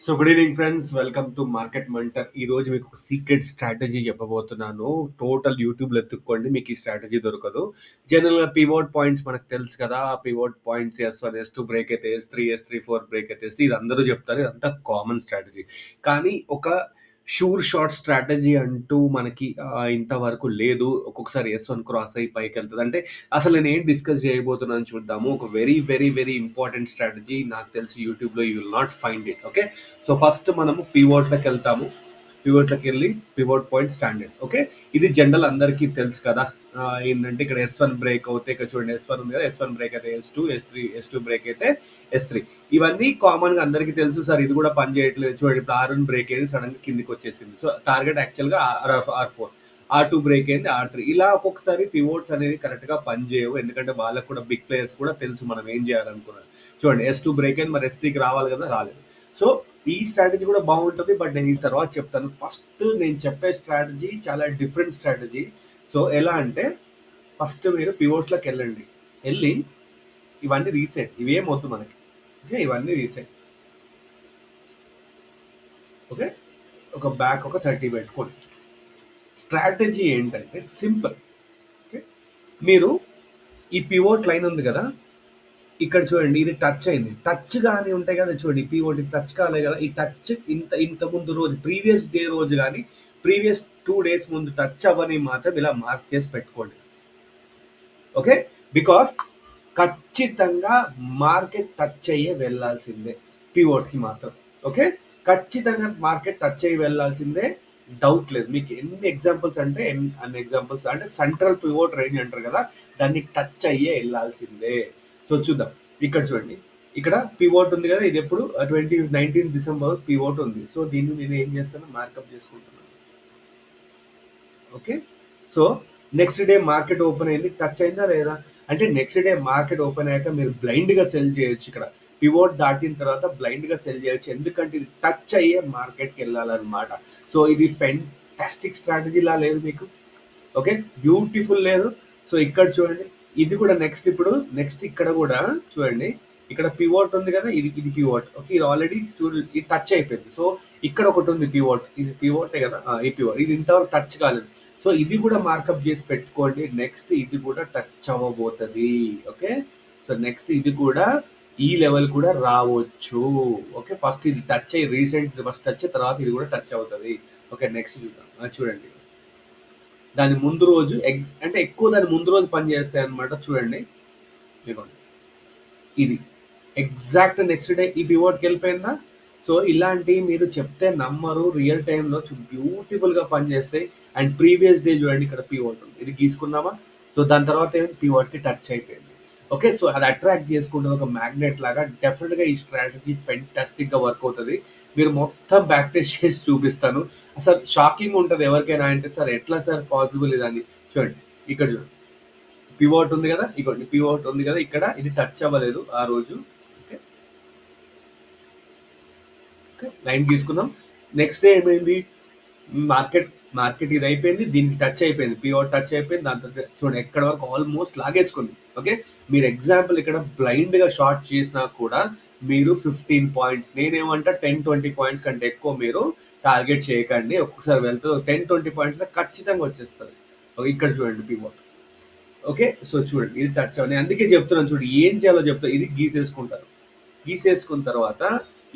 So good evening friends, welcome to market mentor. ఈ రోజు మీకు ఒక సీక్రెట్ స్ట్రాటజీ చెప్పబోతున్నాను. టోటల్ యూట్యూబ్లో ఎత్తుక్కోండి, మీకు ఈ స్ట్రాటజీ దొరకదు. జనరల్గా పివోట్ పాయింట్స్ మనకు తెలుసు కదా. Pivot points S1 S2 break అయితే S3 S3 4 బ్రేక్ అయితే S3, ఇది అందరూ చెప్తారు, ఇదంతా కామన్ స్ట్రాటజీ. కానీ ఒక షూర్ షాట్ స్ట్రాటజీ అంటూ మనకి ఇంతవరకు లేదు. ఒక్కొక్కసారి S1 క్రాస్ అయ్యి పైకి వెళ్తుంది. అంటే అసలు నేను ఏం డిస్కస్ చేయబోతున్నాను చూద్దాము. ఒక very very very important strategy, నాకు తెలిసి యూట్యూబ్లో you will not find it. Okay, so first మనము పివోట్లకు వెళ్తాము. పివోట్లకు వెళ్ళి పివోట్ పాయింట్ స్టాండర్డ్. ఓకే, ఇది జనరల్ అందరికీ తెలుసు కదా. ఏంటంటే ఇక్కడ S1 బ్రేక్ అవుతే, ఇక్కడ చూడండి S1 ఉంది కదా, S1 బ్రేక్ అయితే S2, S2 బ్రేక్ అయితే S3. ఇవన్నీ కామన్ గా అందరికీ తెలుసు. సార్ ఇది కూడా పని చేయట్లేదు చూడండి, ఇప్పుడు R1 బ్రేక్ అయింది, సడన్ గా కిందికి వచ్చేసింది. సో టార్గెట్ యాక్చువల్ గా R4, R2 బ్రేక్ అయింది, R3. ఇలా ఒక్కొక్కసారి పివోట్స్ అనేది కరెక్ట్ గా పనిచేయవు, ఎందుకంటే వాళ్ళకు కూడా బిగ్ ప్లేయర్స్ కూడా తెలుసు మనం ఏం చేయాలనుకున్నాం. చూడండి S2 బ్రేక్ అయింది, మరి S3కి రావాలి కదా, రాలేదు. సో ఈ స్ట్రాటజీ కూడా బాగుంటుంది, బట్ నేను ఈ తర్వాత చెప్తాను. ఫస్ట్ నేను చెప్పే స్ట్రాటజీ చాలా డిఫరెంట్ స్ట్రాటజీ. సో ఎలా అంటే, ఫస్ట్ మీరు పివోట్స్లోకి వెళ్ళండి. వెళ్ళి ఇవన్నీ రీసెట్, ఇవేం వద్దు మనకి. ఓకే, ఇవన్నీ రీసెట్. ఓకే, ఒక బ్యాక్ ఒక 30 పెట్టుకోండి. స్ట్రాటజీ ఏంటంటే సింపుల్. ఓకే, మీరు ఈ పివోట్ లైన్ ఉంది కదా, ఇక్కడ చూడండి, ఇది టచ్ అయింది. టచ్ కానీ ఉంటాయి కదా, చూడండి పివోట్ టచ్ కాలే కదా. ఈ టచ్ ఇంత ముందు రోజు, ప్రీవియస్ డే రోజు కానీ ప్రీవియస్ 2 days ముందు టచ్ అవ్వని మాత్రం ఇలా మార్క్ చేసి పెట్టుకోండి. ఓకే, బికాస్ ఖచ్చితంగా మార్కెట్ టచ్ అయ్యే వెళ్ళాల్సిందే పివోట్కి మాత్రం. ఓకే, ఖచ్చితంగా మార్కెట్ టచ్ అయ్యి వెళ్ళాల్సిందే, డౌట్ లేదు. మీకు ఎన్ని ఎగ్జాంపుల్స్ అంటే అన్ని ఎగ్జాంపుల్స్. అంటే సెంట్రల్ పివోట్ రేంజ్ అంటారు కదా, దాన్ని టచ్ అయ్యే వెళ్ళాల్సిందే. సో చూద్దాం, ఇక్కడ చూడండి, ఇక్కడ పివోట్ ఉంది కదా, ఇది ఎప్పుడు 19 December పివోట్ ఉంది. సో దీన్ని నేను ఏం చేస్తాను, మార్కప్ చేసుకుంటున్నాను. Okay, so next day market open అయింది, టచ్ అయిందా లేదా అంటే, నెక్స్ట్ డే మార్కెట్ ఓపెన్ అయ్యాక మీరు బ్లైండ్గా సెల్ చేయొచ్చు. ఇక్కడ పివోట్ దాటిన తర్వాత బ్లైండ్గా సెల్ చేయొచ్చు, ఎందుకంటే ఇది టచ్ అయ్యే మార్కెట్కి వెళ్ళాలన్నమాట. సో ఇది ఫెంటాస్టిక్ స్ట్రాటజీలా లేదు మీకు. ఓకే, బ్యూటిఫుల్ లేదు. సో ఇక్కడ చూడండి, ఇది కూడా నెక్స్ట్. ఇప్పుడు నెక్స్ట్ ఇక్కడ కూడా చూడండి, ఇక్కడ పివోట్ ఉంది కదా, ఇది పివోట్. ఓకే, ఇది ఆల్రెడీ చూడు, ఇది టచ్ అయిపోయింది. సో ఇక్కడ ఒకటి ఉంది పివోట్, ఇది పివోటే కదా, ఈ పివోట్, ఇది ఇంతవరకు టచ్ కాలేదు. సో ఇది కూడా మార్కప్ చేసి పెట్టుకోండి. నెక్స్ట్ ఇది కూడా టచ్ అవ్వబోతుంది. ఓకే, సో నెక్స్ట్ ఇది కూడా ఈ లెవెల్ కూడా రావచ్చు. ఓకే, ఫస్ట్ ఇది టచ్ అయ్యి రీసెంట్ ఫస్ట్ టచ్, తర్వాత ఇది కూడా టచ్ అవుతుంది. ఓకే, నెక్స్ట్ చూద్దాం. చూడండి, దాని ముందు రోజు అంటే ఎక్కువ దాని ముందు రోజు పని చేస్తాయి అనమాట. చూడండి, ఇదిగోండి, ఇది ఎగ్జాక్ట్ నెక్స్ట్ డే ఈ పివోట్కి వెళ్ళిపోయిందా. సో ఇలాంటివి మీరు చెప్తే నమ్మరు, రియల్ టైంలో బ్యూటిఫుల్గా పనిచేస్తాయి. అండ్ ప్రీవియస్ డే చూడండి, ఇక్కడ పివోట్ ఉంది, ఇది గీసుకున్నామా. సో దాని తర్వాత ఏమైంది, పివోట్కి టచ్ అయిపోయింది. ఓకే, సో అది అట్రాక్ట్ చేసుకుంటుంది ఒక మ్యాగ్నెట్ లాగా. డెఫినెట్గా ఈ స్ట్రాటజీ ఫెంటాస్టిక్గా వర్క్ అవుతుంది. మీరు మొత్తం బ్యాక్ టెస్ట్ చేసి చూపిస్తాను. అసలు షాకింగ్ ఉంటుంది ఎవరికైనా. అంటే సార్ ఎట్లా సార్ పాసిబుల్ ఇదని. చూడండి, ఇక్కడ చూడండి, పివోట్ ఉంది కదా, ఇగోండి పివోట్ ఉంది కదా, ఇక్కడ ఇది టచ్ అవ్వలేదు ఆ రోజు. ఓకే, ఓకే, లైన్ తీసుకుందాం. నెక్స్ట్ డే ఏమైంది, మార్కెట్ ఇది అయిపోయింది, దీనికి టచ్ అయిపోయింది, పివోట్ టచ్ అయిపోయింది. దాని తర్వాత చూడండి, ఎక్కడ వరకు ఆల్మోస్ట్ లాగేసుకుంది. ఓకే, మీరు ఎగ్జాంపుల్ ఇక్కడ బ్లైండ్గా షార్ట్ చేసినా కూడా మీరు 15 పాయింట్స్, నేనేమంటా 10-20 పాయింట్స్ కంటే ఎక్కువ మీరు టార్గెట్ చేయకండి. ఒక్కొక్కసారి వెళ్తుంది 10-20 పాయింట్స్ ఖచ్చితంగా వచ్చేస్తుంది. ఓకే, ఇక్కడ చూడండి పివోట్. ఓకే, సో చూడండి, ఇది టచ్ అవ్వని, అందుకే చెప్తున్నాను. చూడండి ఏం చేయాలో చెప్తాను. ఇది గీసేసుకుంటారు. గీసేసుకున్న తర్వాత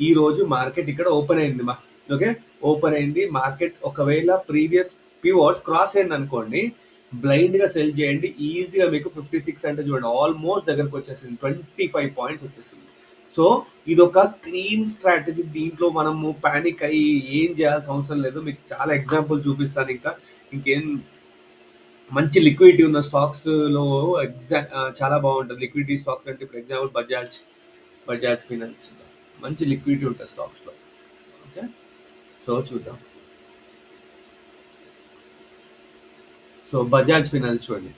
ఈ రోజు మార్కెట్ ఇక్కడ ఓపెన్ అయింది మా. ఓకే, ఓపెన్ అయింది మార్కెట్. ఒకవేళ ప్రీవియస్ పివోట్ క్రాస్ అయింది అనుకోండి, బ్లైండ్ గా సెల్ చేయండి, ఈజీగా మీకు 56 అంటే చూడండి ఆల్మోస్ట్ దగ్గరకు వచ్చేసింది, 25 పాయింట్స్ వచ్చేసింది. సో ఇది ఒక క్లీన్ స్ట్రాటజీ. దీంట్లో మనము పానిక్ అయ్యి ఏం చేయాల్సిన అవసరం లేదు. మీకు చాలా ఎగ్జాంపుల్ చూపిస్తాను. ఇంకేం మంచి లిక్విడిటీ ఉన్న స్టాక్స్ లో చాలా బాగుంటుంది. లిక్విడిటీ స్టాక్స్ అంటే ఇప్పుడు ఎగ్జాంపుల్ బజాజ్ ఫైనాన్స్, మంచి లిక్విడిటీ ఉంటుంది స్టాక్స్ లో. ఓకే, సో చూద్దాం. సో బజాజ్ ఫైనాన్స్ చూడండి,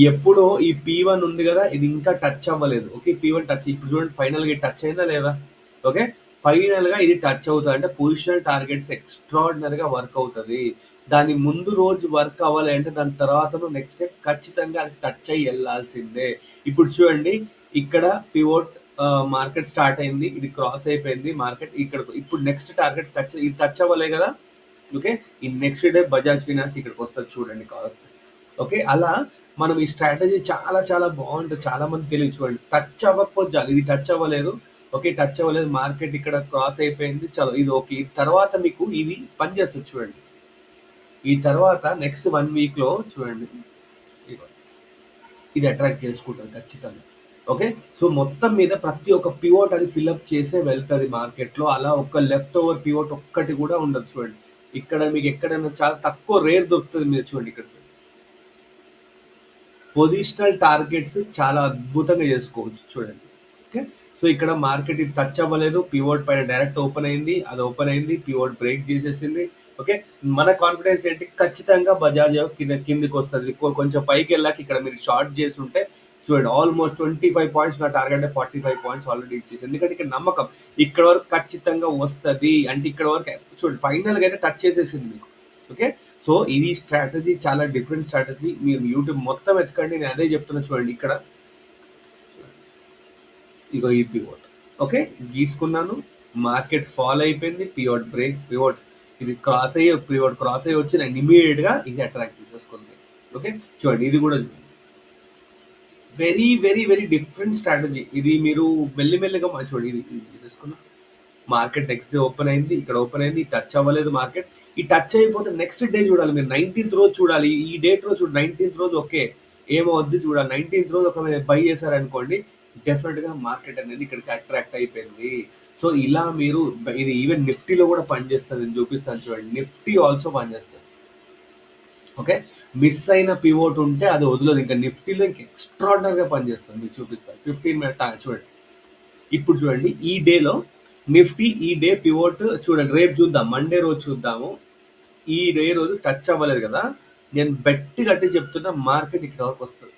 ఎప్పుడో ఈ P1 ఉంది కదా, ఇది ఇంకా టచ్ అవ్వలేదు. ఓకే, P1 టచ్, ఇప్పుడు చూడండి ఫైనల్ గా టచ్ అయిందా లేదా. ఓకే, ఫైనల్ గా ఇది టచ్ అవుతుంది, అంటే పొజిషనల్ టార్గెట్స్ ఎక్స్ట్రాడినరీగా వర్క్ అవుతుంది. దాని ముందు రోజు వర్క్ అవ్వాలి అంటే దాని తర్వాత నెక్స్ట్ డే ఖచ్చితంగా అది టచ్ అయ్యి వెళ్ళాల్సిందే. ఇప్పుడు చూడండి, ఇక్కడ పివోట్ మార్కెట్ స్టార్ట్ అయింది, ఇది క్రాస్ అయిపోయింది మార్కెట్. ఇక్కడ ఇప్పుడు నెక్స్ట్ టార్గెట్ ఇది టచ్ అవ్వలే కదా. ఓకే, ఈ నెక్స్ట్ డే బజాజ్ ఫినాన్స్ ఇక్కడికి వస్తుంది చూడండి కాస్ట్. ఓకే, అలా మనం ఈ స్ట్రాటజీ చాలా చాలా బాగుంటుంది, చాలా మంది తెలియదు. చూడండి, టచ్ అవ్వకపోతే చాలు, ఇది టచ్ అవ్వలేదు, ఓకే టచ్ అవ్వలేదు, మార్కెట్ ఇక్కడ క్రాస్ అయిపోయింది, చలో ఇది ఓకే. ఇది తర్వాత మీకు ఇది పనిచేస్తుంది చూడండి. ఈ తర్వాత నెక్స్ట్ 1 వీక్లో చూడండి ఇది అట్రాక్ట్ చేసుకుంటుంది ఖచ్చితంగా. ఓకే, సో మొత్తం మీద ప్రతి ఒక్క పివోట్ అది ఫిల్అప్ చేసే వెళ్తుంది మార్కెట్లో. అలా ఒక లెఫ్ట్ ఓవర్ పివోట్ ఒక్కటి కూడా ఉండదు చూడండి. ఇక్కడ మీకు ఎక్కడైనా చాలా తక్కువ రేర్ దొరుకుతుంది. మీరు చూడండి ఇక్కడ పొజిషనల్ టార్గెట్స్ చాలా అద్భుతంగా చేసుకోవచ్చు చూడండి. ఓకే, సో ఇక్కడ మార్కెట్ ఇది టచ్ అవ్వలేదు, పివోట్ పైన డైరెక్ట్ ఓపెన్ అయింది, అది ఓపెన్ అయింది, పివోట్ బ్రేక్ చేసేసింది. ఓకే, మన కాన్ఫిడెన్స్ ఏంటి, ఖచ్చితంగా బజాజ్ కిందికి వస్తుంది. కొంచెం పైకి వెళ్ళాక ఇక్కడ మీరు షార్ట్ చేసి ఉంటే చూడండి, ఆల్మోస్ట్ 25 పాయింట్స్, నా టార్గెట్ 45 పాయింట్స్ ఆల్రెడీ ఇచ్చేసి. ఎందుకంటే ఇక్కడ నమ్మకం ఇక్కడ వరకు ఖచ్చితంగా వస్తుంది అంటే ఇక్కడ వరకు చూడండి ఫైనల్గా అయితే టచ్ చేసేసింది మీకు. ఓకే, సో ఇది స్ట్రాటజీ చాలా డిఫరెంట్ స్ట్రాటజీ. మీరు యూట్యూబ్ మొత్తం ఎత్తుకండి, నేను అదే చెప్తున్నా చూడండి. ఇక్కడ ఇగో ఈ పివోట్, ఓకే గీసుకున్నాను, మార్కెట్ ఫాల్ అయిపోయింది, పివోట్ బ్రేక్, పివోట్ ఇది క్రాస్ అయ్యి, పివోట్ క్రాస్ అయ్యి వచ్చి నేను ఇమీడియట్గా ఇది అట్రాక్ట్ చేసేసుకుంది. ఓకే, చూడండి ఇది కూడా very very very different strategy. ఇది మీరు మెల్లిమెల్లిగా చూడండి, ఇది తీసేసుకున్నా, మార్కెట్ నెక్స్ట్ డే ఓపెన్ అయింది, ఇక్కడ ఓపెన్ అయింది, టచ్ అవ్వలేదు మార్కెట్. ఈ టచ్ అయిపోతే నెక్స్ట్ డే చూడాలి మీరు, 19th రోజు చూడాలి. ఈ డేట్ రోజు చూడండి, 19th రోజు ఓకే ఏమవుద్ది చూడాలి. 19th రోజు ఒకవేళ బై చేశారనుకోండి, డెఫినెట్గా మార్కెట్ అనేది ఇక్కడికి అట్రాక్ట్ అయిపోయింది. సో ఇలా మీరు ఇది ఈవెన్ నిఫ్టీలో కూడా పనిచేస్తుంది, నేను చూపిస్తాను చూడండి. నిఫ్టీ ఆల్సో పనిచేస్తుంది. ఓకే, మిస్ అయిన పివోట్ ఉంటే అది వదలదు, ఇంకా నిఫ్టీలో ఇంకా ఎక్స్ట్రాడినరీగా పనిచేస్తుంది. మీకు చూపిస్తాను 15 మినిట్ చూడండి. ఇప్పుడు చూడండి ఈ డేలో నిఫ్టీ ఈ డే పివోట్ చూడండి, రేపు చూద్దాం, మండే రోజు చూద్దాము. ఈ డే రోజు టచ్ అవ్వలేదు కదా, నేను బెట్టి కట్టి చెప్తున్నా మార్కెట్ ఇక్కడ వరకు వస్తుంది,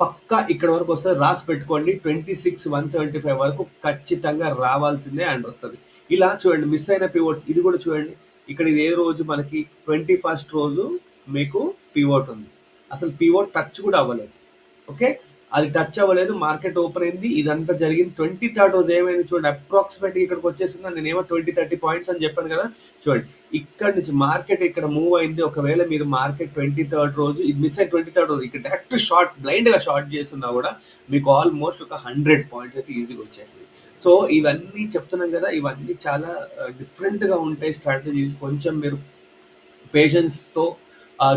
పక్కా ఇక్కడ వరకు వస్తుంది. రాసి పెట్టుకోండి, 26,175 వరకు ఖచ్చితంగా రావాల్సిందే అండ్ వస్తుంది. ఇలా చూడండి మిస్ అయిన పివోట్స్, ఇది కూడా చూడండి. ఇక్కడ ఇది ఏ రోజు మనకి 21st రోజు మీకు పివోట్ ఉంది, అసలు పివోట్ టచ్ కూడా అవ్వలేదు. ఓకే, అది టచ్ అవ్వలేదు, మార్కెట్ ఓపెన్ అయింది, ఇదంతా జరిగింది. 23rd రోజు ఏమైంది చూడండి, అప్రాక్సిమేట్గా ఇక్కడికి వచ్చేసింది. నేనేమో 20-30 పాయింట్స్ అని చెప్పాను కదా. చూడండి ఇక్కడ నుంచి మార్కెట్ ఇక్కడ మూవ్ అయింది. ఒకవేళ మీరు మార్కెట్ 23rd రోజు ఇది మిస్ అయ్యి 23rd రోజు ఇక్కడ డైరెక్ట్ షార్ట్ బ్లైండ్గా షార్ట్ చేస్తున్నా కూడా మీకు ఆల్మోస్ట్ ఒక 100 పాయింట్స్ అయితే ఈజీగా వచ్చాయండి. సో ఇవన్నీ చెప్తున్నాం కదా, ఇవన్నీ చాలా డిఫరెంట్గా ఉంటాయి స్ట్రాటజీస్. కొంచెం మీరు పేషెన్స్తో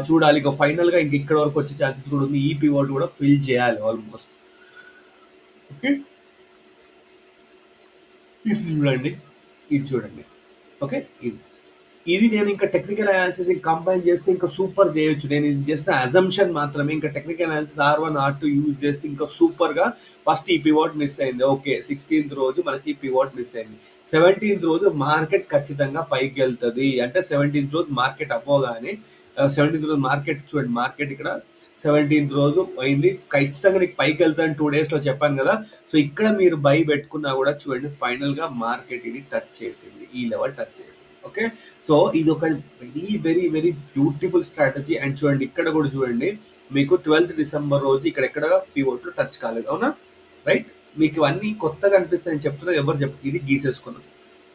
చూడాలి. ఇక ఫైనల్గా ఇంక ఇక్కడ వరకు వచ్చే ఛాన్సెస్ కూడా ఉంది. ఈ పివోట్ కూడా ఫిల్ చేయాలి ఆల్మోస్ట్. ఓకే, ఇది చూడండి, ఇది చూడండి. ఓకే, ఇది నేను ఇంకా టెక్నికల్ అనాలిసిస్ కంబైన్ చేస్తే ఇంకా సూపర్ చేయొచ్చు. నేను ఇది జస్ట్ అజంప్షన్ మాత్రమే. ఇంకా technical analysis R1 R2 use చేస్తే ఇంకా సూపర్గా. ఫస్ట్ ఈ పివోట్ మిస్ అయింది, ఓకే 16th రోజు మనకి ఈ పివోట్ మిస్ అయింది. 17th రోజు మార్కెట్ ఖచ్చితంగా పైకి వెళ్తుంది అంటే 17th రోజు మార్కెట్ అవ్వగానే 17th రోజు మార్కెట్ చూడండి, మార్కెట్ ఇక్కడ 17th రోజు అయింది, ఖచ్చితంగా నీకు పైకి వెళ్తాను 2 daysలో చెప్పాను కదా. సో ఇక్కడ మీరు బై పెట్టుకున్నా కూడా చూడండి ఫైనల్గా మార్కెట్ ఇది టచ్ చేసింది, ఈ లెవెల్ టచ్ చేసింది. ఓకే, సో ఇది ఒక very very very beautiful strategy. And చూడండి ఇక్కడ కూడా చూడండి, మీకు 12th December రోజు ఇక్కడ ఎక్కడ పివోట్ టచ్ కాలేదు, అవునా రైట్. మీకు ఇవన్నీ కొత్తగా అనిపిస్తాయి, నేను చెప్తున్నా ఎవరు ఇది గీసేసుకున్నాను.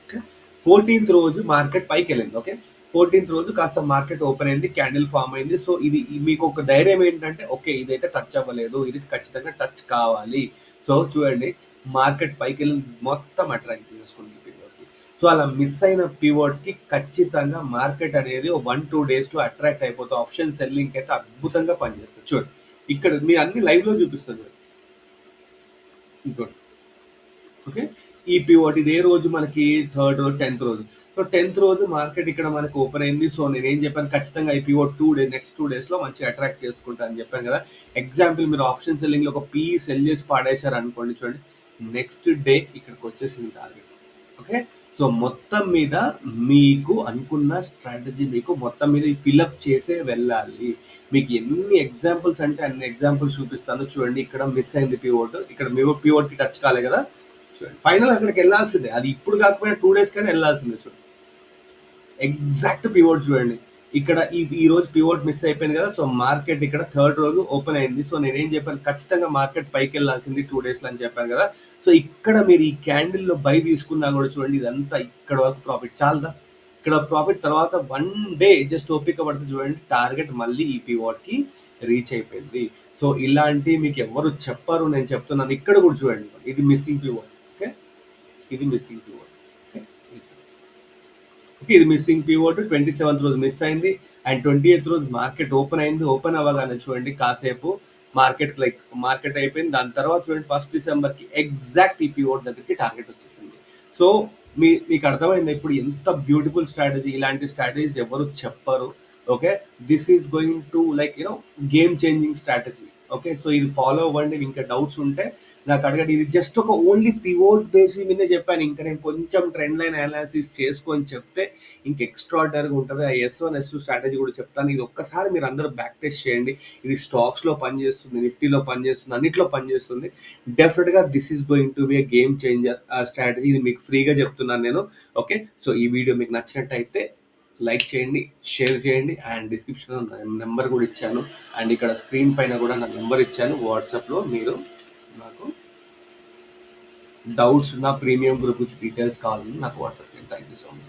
ఓకే, 14th రోజు మార్కెట్ పైకి వెళ్ళింది. ఓకే, 14th రోజు కాస్త మార్కెట్ ఓపెన్ అయింది, క్యాండిల్ ఫామ్ అయింది. సో ఇది మీకు ఒక ధైర్యం ఏంటంటే ఓకే ఇదైతే టచ్ అవ్వలేదు, ఇది ఖచ్చితంగా టచ్ కావాలి. సో చూడండి మార్కెట్ పైకి వెళ్ళి మొత్తం అట్రాక్ట్ చేసుకుంది పివోట్కి. సో అలా మిస్ అయిన పివోట్స్కి ఖచ్చితంగా మార్కెట్ అనేది 1-2 daysలో అట్రాక్ట్ అయిపోతుంది. ఆప్షన్ సెల్లింగ్ అయితే అద్భుతంగా పనిచేస్తుంది. చూడండి ఇక్కడ మీరు అన్ని లైవ్లో చూపిస్తుంది ఇంకోటి. ఓకే, ఈ పివోట్ ఇది ఏ రోజు మనకి 3rd రోజు 10th రోజు. సో 10th రోజు మార్కెట్ ఇక్కడ మనకు ఓపెన్ అయింది. సో నేను ఏం చెప్పాను, ఖచ్చితంగా ఈ పివోట్ నెక్స్ట్ 2 daysలో మంచిగా అట్రాక్ట్ చేసుకుంటా అని చెప్పాను కదా. ఎగ్జాంపుల్ మీరు ఆప్షన్ సెల్లింగ్లో ఒక పీ సెల్ చేసి పాడేశారు అనుకోండి, చూడండి నెక్స్ట్ డే ఇక్కడికి వచ్చేసింది టార్గెట్. ఓకే, సో మొత్తం మీద మీకు అనుకున్న స్ట్రాటజీ మీకు మొత్తం మీద ఫిల్అప్ చేసే వెళ్ళాలి. మీకు ఎన్ని ఎగ్జాంపుల్స్ అంటే అన్ని ఎగ్జాంపుల్స్ చూపిస్తాను. చూడండి ఇక్కడ మిస్ అయింది పివోట్, ఇక్కడ పివోట్కి టచ్ కాలే కదా. చూడండి ఫైనల్ అక్కడికి వెళ్ళాల్సిందే, అది ఇప్పుడు కాకపోయినా 2 days కానీ వెళ్ళాల్సిందే. చూడండి ఎగ్జాక్ట్ పివోట్ చూడండి, ఇక్కడ ఈ రోజు పివోట్ మిస్ అయిపోయింది కదా. సో మార్కెట్ ఇక్కడ థర్డ్ రోజు ఓపెన్ అయింది. సో నేనేం చెప్పాను, ఖచ్చితంగా మార్కెట్ పైకి వెళ్ళాల్సింది 2 days అని చెప్పాను కదా. సో ఇక్కడ మీరు ఈ క్యాండిల్లో బై తీసుకున్నా కూడా చూడండి, ఇదంతా ఇక్కడ వరకు ప్రాఫిట్ చాలదా. ఇక్కడ ప్రాఫిట్ తర్వాత 1 day జస్ట్ ఓపిక పడుతుంది చూడండి, టార్గెట్ మళ్ళీ ఈ పివోట్కి రీచ్ అయిపోయింది. సో ఇలాంటి మీకు ఎవరు చెప్పరు, నేను చెప్తున్నాను. ఇక్కడ కూడా చూడండి, ఇది మిస్సింగ్ పివోట్. ఓకే, ఇది మిస్సింగ్ పివోట్. ఓకే, ఇది మిస్సింగ్ పివోట్ 27th రోజు మిస్ అయింది. అండ్ 28th రోజు మార్కెట్ ఓపెన్ అయింది. ఓపెన్ అవ్వగానే చూడండి కాసేపు మార్కెట్ అయిపోయింది. దాని తర్వాత చూడండి 1st డిసెంబర్కి ఎగ్జాక్ట్ ఈ పివోట్ దగ్గరికి టార్గెట్ వచ్చేసింది. సో మీకు అర్థమైంది ఇప్పుడు ఎంత బ్యూటిఫుల్ స్ట్రాటజీ. ఇలాంటి స్ట్రాటజీస్ ఎవరు చెప్పరు. Okay, this is going to game changing strategy. Okay, so ఇది ఫాలో అవ్వండి. ఇంకా డౌట్స్ ఉంటే నాకు అడగండి. ఇది జస్ట్ ఒక ఓన్లీ పివోట్ బేస్ మీదే చెప్పాను. ఇంకా నేను కొంచెం ట్రెండ్ లైన్ అనాలిసిస్ చేసుకొని చెప్తే ఇంక ఎక్స్ట్రాడనరీగా ఉంటుంది. ఆ S1 S2 స్ట్రాటజీ కూడా చెప్తాను. ఇది ఒక్కసారి మీరు అందరూ బ్యాక్ టెస్ట్ చేయండి. ఇది స్టాక్స్లో పనిచేస్తుంది, నిఫ్టీలో పనిచేస్తుంది, అన్నిట్లో పనిచేస్తుంది. డెఫినెట్గా this is going to be a game changer strategy. ఇది మీకు ఫ్రీగా చెప్తున్నాను నేను. ఓకే, సో ఈ వీడియో మీకు నచ్చినట్టయితే లైక్ చేయండి, షేర్ చేయండి. అండ్ డిస్క్రిప్షన్లో నా నెంబర్ కూడా ఇచ్చాను. అండ్ ఇక్కడ స్క్రీన్ పైన కూడా నా నెంబర్ ఇచ్చాను. వాట్సాప్లో మీరు నాకు డౌట్స్ ఉన్న ప్రీమియం గ్రూప్ డీటెయిల్స్ కావాలని నాకు వాట్సాప్ చేయండి. Thank you so much.